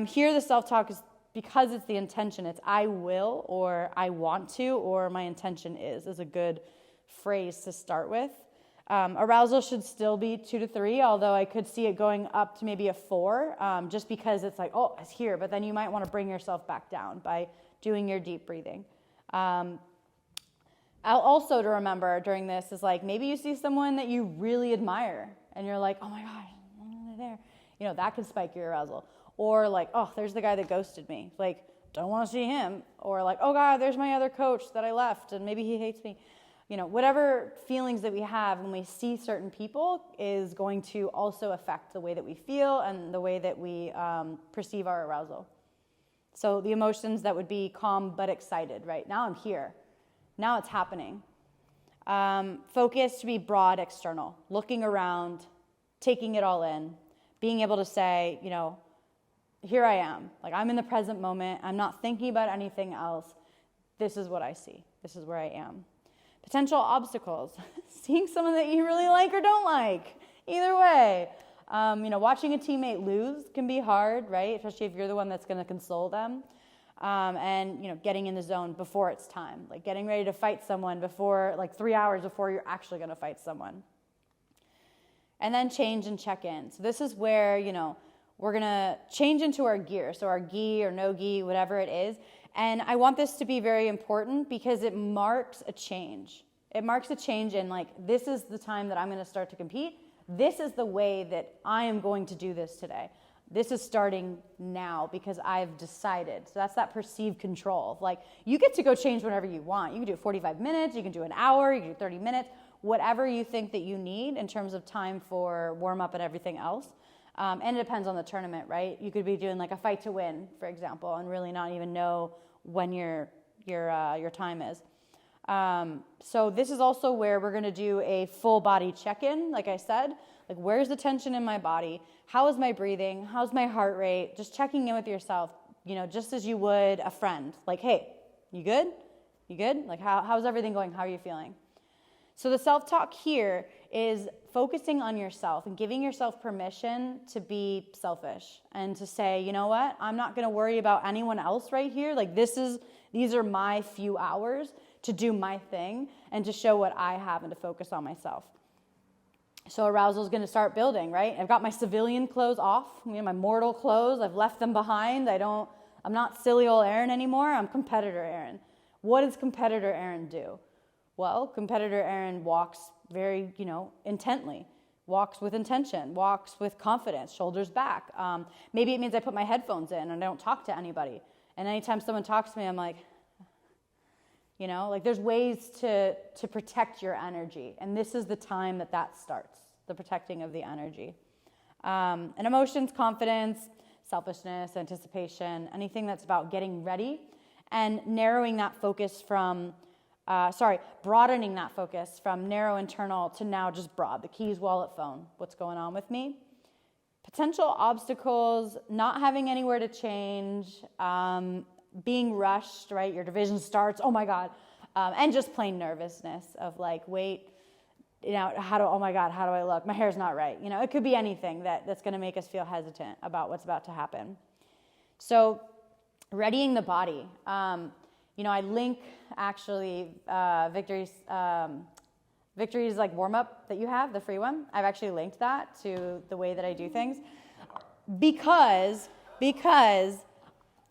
S1: Here the self-talk is, because it's the intention, it's I will, or I want to, or my intention is a good phrase to start with. Arousal should still be 2 to 3, although I could see it going up to maybe a 4, just because it's like, oh, it's here, but then you might want to bring yourself back down by doing your deep breathing. Also to remember during this is like, maybe you see someone that you really admire, and you're like, oh my gosh, they're there. That can spike your arousal. Or like, oh, there's the guy that ghosted me. Like, don't want to see him. Or like, oh God, there's my other coach that I left, and maybe he hates me. Whatever feelings that we have when we see certain people is going to also affect the way that we feel and the way that we perceive our arousal. So the emotions that would be calm but excited, right? Now I'm here. Now it's happening. Focus to be broad external, looking around, taking it all in, being able to say, here I am. Like, I'm in the present moment. I'm not thinking about anything else. This is what I see. This is where I am. Potential obstacles, seeing someone that you really like or don't like. Either way. Watching a teammate lose can be hard, right? Especially if you're the one that's going to console them. And getting in the zone before it's time. Like getting ready to fight someone before, like 3 hours before you're actually going to fight someone. And then change and check in. So this is where, we're going to change into our gear. So our gi or no gi, whatever it is. And I want this to be very important because it marks a change. It marks a change in like, this is the time that I'm going to start to compete. This is the way that I am going to do this today. This is starting now because I've decided. So that's that perceived control. Like, you get to go change whenever you want. You can do 45 minutes, you can do an hour, you can do 30 minutes, whatever you think that you need in terms of time for warm up and everything else. And it depends on the tournament, right? You could be doing like a fight to win, for example, and really not even know when your time is. So this is also where we're going to do a full body check-in. Like I said, like, where's the tension in my body? How is my breathing? How's my heart rate? Just checking in with yourself, just as you would a friend. Like, hey, you good? You good? Like, how's everything going? How are you feeling? So the self-talk here is focusing on yourself and giving yourself permission to be selfish and to say, you know what? I'm not going to worry about anyone else right here. Like, these are my few hours to do my thing and to show what I have and to focus on myself. So arousal is going to start building, right? I've got my civilian clothes off, my mortal clothes. I've left them behind. I'm not silly old Erin anymore. I'm competitor Erin. What does competitor Erin do? Well, competitor Erin walks very, intently, walks with intention, walks with confidence, shoulders back. Maybe it means I put my headphones in and I don't talk to anybody. And anytime someone talks to me, I'm like, there's ways to protect your energy. And this is the time that starts, the protecting of the energy. And emotions, confidence, selfishness, anticipation, anything that's about getting ready and narrowing that focus from, broadening that focus from narrow internal to now just broad. The keys, wallet, phone. What's going on with me? Potential obstacles, not having anywhere to change, being rushed, right? Your division starts, oh my God. And just plain nervousness of like, wait, oh my God, how do I look? My hair's not right. It could be anything that's going to make us feel hesitant about what's about to happen. So readying the body. I link actually Victory's like warm up that you have, the free one. I've actually linked that to the way that I do things because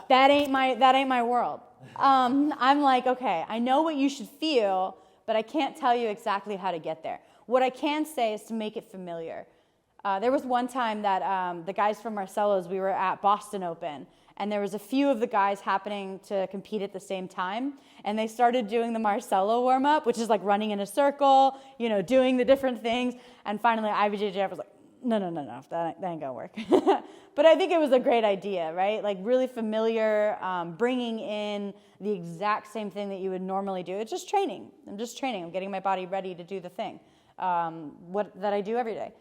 S1: that ain't my world. I'm like, okay, I know what you should feel, but I can't tell you exactly how to get there. What I can say is to make it familiar. There was one time that the guys from Marcelo's, we were at Boston Open, and there was a few of the guys happening to compete at the same time, and they started doing the Marcelo warm-up, which is like running in a circle, doing the different things, and finally IBJJF was like, no, that ain't gonna work. But I think it was a great idea, right? Like really familiar, bringing in the exact same thing that you would normally do. It's just training. I'm I'm getting my body ready to do the thing that I do every day.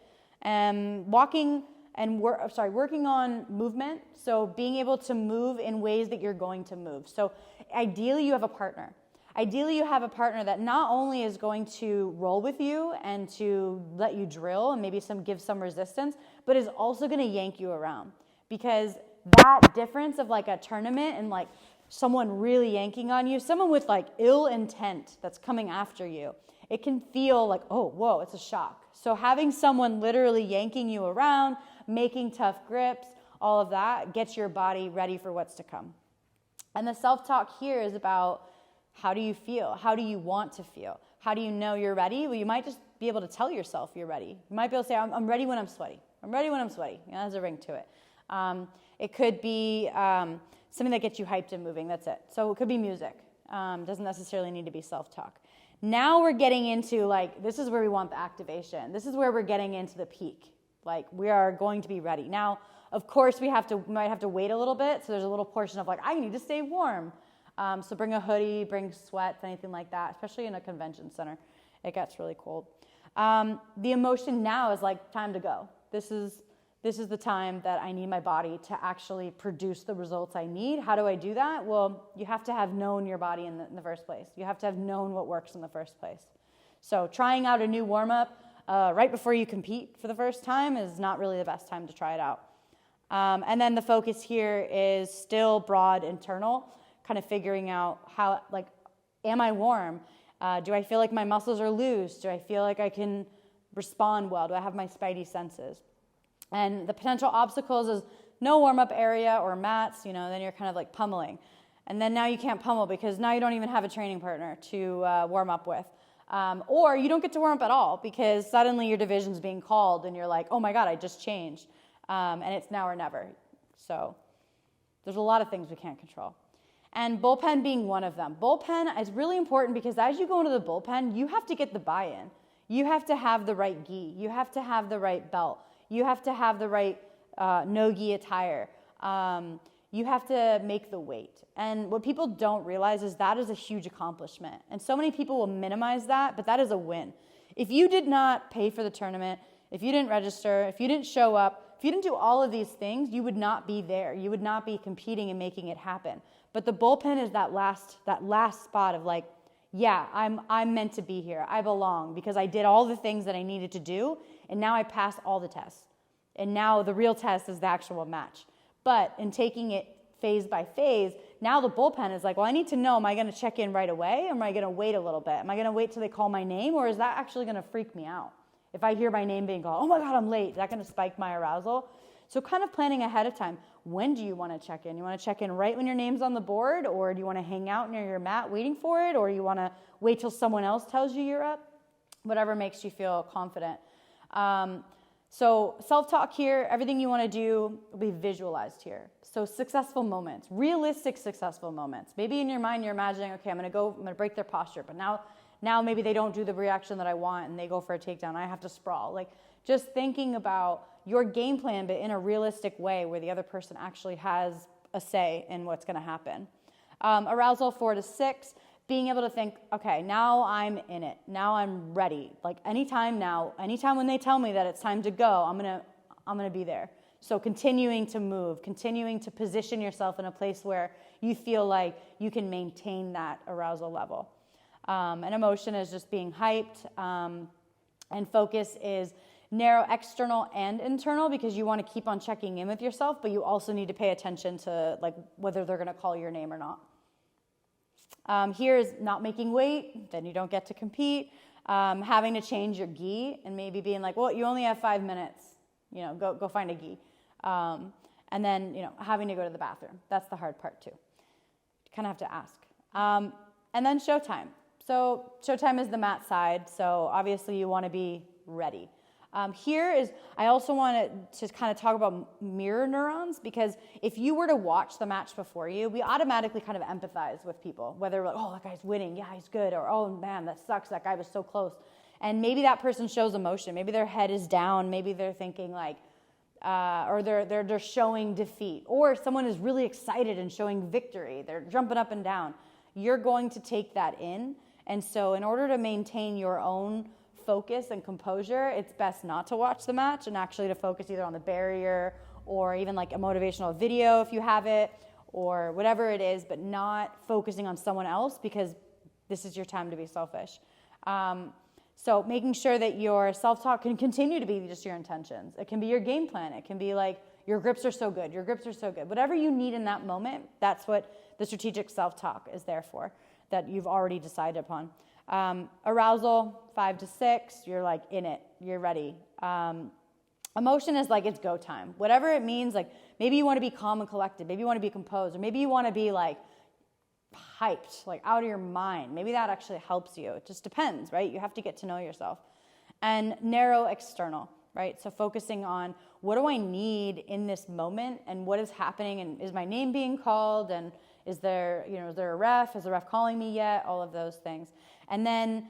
S1: And working on movement. So being able to move in ways that you're going to move. So ideally you have a partner. Ideally, you have a partner that not only is going to roll with you and to let you drill and maybe give some resistance, but is also going to yank you around. Because that difference of like a tournament and like someone really yanking on you, someone with like ill intent that's coming after you, it can feel like, oh, whoa, it's a shock. So having someone literally yanking you around, making tough grips, all of that gets your body ready for what's to come. And the self-talk here is about, how do you feel? How do you want to feel? How do you know you're ready? Well, you might just be able to tell yourself you're ready. You might be able to say, I'm ready when I'm sweaty. I'm ready when I'm sweaty. There's a ring to it. It could be something that gets you hyped and moving. That's it. So it could be music. Doesn't necessarily need to be self-talk. Now we're getting into like, this is where we want the activation. This is where we're getting into the peak. Like we are going to be ready. Now, of course, we might have to wait a little bit. So there's a little portion of like, I need to stay warm. So bring a hoodie, bring sweats, anything like that, especially in a convention center. It gets really cold. The emotion now is like time to go. This is the time that I need my body to actually produce the results I need. How do I do that? Well, you have to have known your body in the first place. You have to have known what works in the first place. So trying out a new warm-up right before you compete for the first time is not really the best time to try it out. And then the focus here is still broad internal, kind of figuring out how, like, am I warm? Do I feel like my muscles are loose? Do I feel like I can respond well? Do I have my spidey senses? And the potential obstacles is no warm-up area or mats, then you're kind of like pummeling. And then now you can't pummel because now you don't even have a training partner to warm up with. Or you don't get to warm up at all because suddenly your division's being called and you're like, oh my God, I just changed. And it's now or never. So there's a lot of things we can't control. And bullpen being one of them. Bullpen is really important because as you go into the bullpen, you have to get the buy-in. You have to have the right gi. You have to have the right belt. You have to have the right no-gi attire. You have to make the weight. And what people don't realize is that is a huge accomplishment. And so many people will minimize that, but that is a win. If you did not pay for the tournament, if you didn't register, if you didn't show up, if you didn't do all of these things, you would not be there. You would not be competing and making it happen. But the bullpen is that last spot of like, yeah, I'm meant to be here. I belong because I did all the things that I needed to do, and now I passed all the tests. And now the real test is the actual match. But in taking it phase by phase, now the bullpen is like, well, I need to know, am I going to check in right away? Or am I going to wait a little bit? Am I going to wait till they call my name? Or is that actually going to freak me out? If I hear my name being called, oh my God, I'm late, is that going to spike my arousal? So kind of planning ahead of time. When do you want to check in? You want to check in right when your name's on the board? Or do you want to hang out near your mat waiting for it? Or you want to wait till someone else tells you you're up? Whatever makes you feel confident. So self-talk here, everything you want to do will be visualized here. So successful moments, realistic successful moments. Maybe in your mind you're imagining, okay, I'm going to break their posture, but now maybe they don't do the reaction that I want and they go for a takedown. I have to sprawl. Like just thinking about your game plan, but in a realistic way where the other person actually has a say in what's going to happen. Arousal 4 to 6. Being able to think, okay, now I'm in it. Now I'm ready. Like anytime when they tell me that it's time to go, I'm gonna be there. So continuing to move, continuing to position yourself in a place where you feel like you can maintain that arousal level. And emotion is just being hyped. And focus is narrow external and internal because you want to keep on checking in with yourself, but you also need to pay attention to like whether they're gonna call your name or not. Here is not making weight, then you don't get to compete. Having to change your gi and maybe being like, well, you only have 5 minutes, go find a gi. And then, having to go to the bathroom. That's the hard part too. You kind of have to ask. And then showtime. So showtime is the mat side. So obviously you want to be ready. I also want to kind of talk about mirror neurons because if you were to watch the match before you, we automatically kind of empathize with people, whether like, oh, that guy's winning, yeah, he's good, or oh man, that sucks, that guy was so close. And maybe that person shows emotion, maybe their head is down, maybe they're thinking like, or they're showing defeat, or someone is really excited and showing victory, they're jumping up and down. You're going to take that in, and so in order to maintain your own focus and composure, it's best not to watch the match and actually to focus either on the barrier or even like a motivational video if you have it or whatever it is, but not focusing on someone else because this is your time to be selfish. So making sure that your self-talk can continue to be just your intentions. It can be your game plan. It can be like, your grips are so good. Your grips are so good. Whatever you need in that moment, that's what the strategic self-talk is there for, that you've already decided upon. Arousal, 5 to 6, you're like in it, you're ready. Emotion is like it's go time. Whatever it means, like maybe you want to be calm and collected, maybe you want to be composed, or maybe you want to be like hyped, like out of your mind. Maybe that actually helps you. It just depends, right? You have to get to know yourself. And narrow external, right? So focusing on what do I need in this moment and what is happening and is my name being called and is there a ref? Is the ref calling me yet? All of those things. And then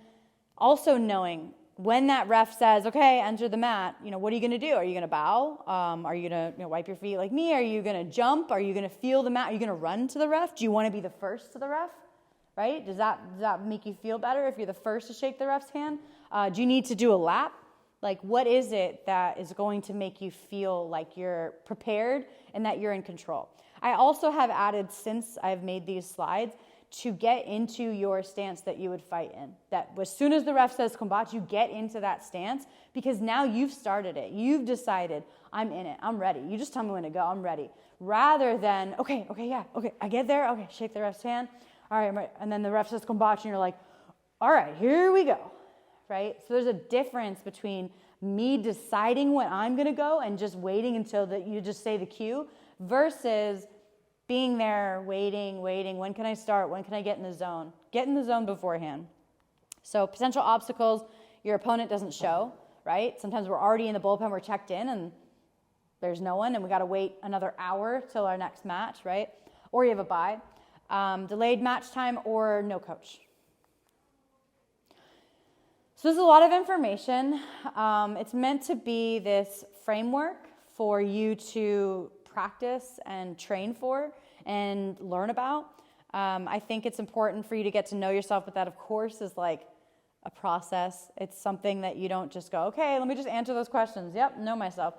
S1: also knowing when that ref says, okay, enter the mat, what are you going to do? Are you going to bow? Are you going to wipe your feet like me? Are you going to jump? Are you going to feel the mat? Are you going to run to the ref? Do you want to be the first to the ref? Right? Does that make you feel better if you're the first to shake the ref's hand? Do you need to do a lap? Like, what is it that is going to make you feel like you're prepared and that you're in control? I also have added, since I've made these slides, to get into your stance that you would fight in. That as soon as the ref says combat, you get into that stance because now you've started it. You've decided, I'm in it, I'm ready. You just tell me when to go, I'm ready. Rather than, okay, I get there, okay, shake the ref's hand. All right, I'm ready. And then the ref says combat, and you're like, all right, here we go, right? So there's a difference between me deciding when I'm going to go and just waiting until that you just say the cue versus being there, waiting, when can I start? When can I get in the zone? Get in the zone beforehand. So potential obstacles, your opponent doesn't show, right? Sometimes we're already in the bullpen, we're checked in, and there's no one and we got to wait another hour till our next match, right? Or you have a bye. Delayed match time or no coach. So there's a lot of information. It's meant to be this framework for you to practice and train for and learn about. I think it's important for you to get to know yourself, but that, of course, is like a process. It's something that you don't just go, okay, let me just answer those questions. Yep, know myself.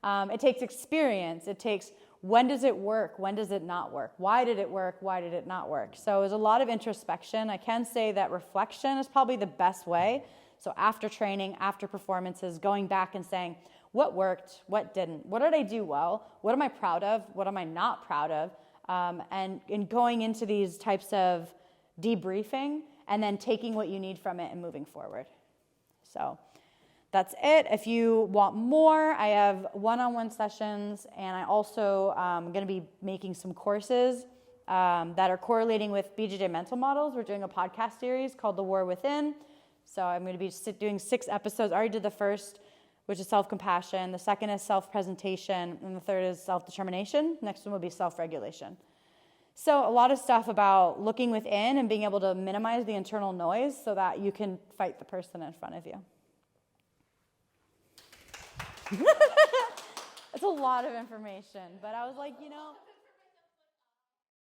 S1: It takes experience. It takes, when does it work? When does it not work? Why did it work? Why did it not work? So there's a lot of introspection. I can say that reflection is probably the best way. So after training, after performances, going back and saying, what worked? What didn't? What did I do well? What am I proud of? What am I not proud of? And in going into these types of debriefing and then taking what you need from it and moving forward. So that's it. If you want more, I have one-on-one sessions, and I also am going to be making some courses that are correlating with BJJ mental models. We're doing a podcast series called The War Within. So I'm going to be doing 6 episodes. I already did the first, which is self-compassion. The second is self-presentation. And the third is self-determination. Next one will be self-regulation. So a lot of stuff about looking within and being able to minimize the internal noise so that you can fight the person in front of you. It's a lot of information, but I was like,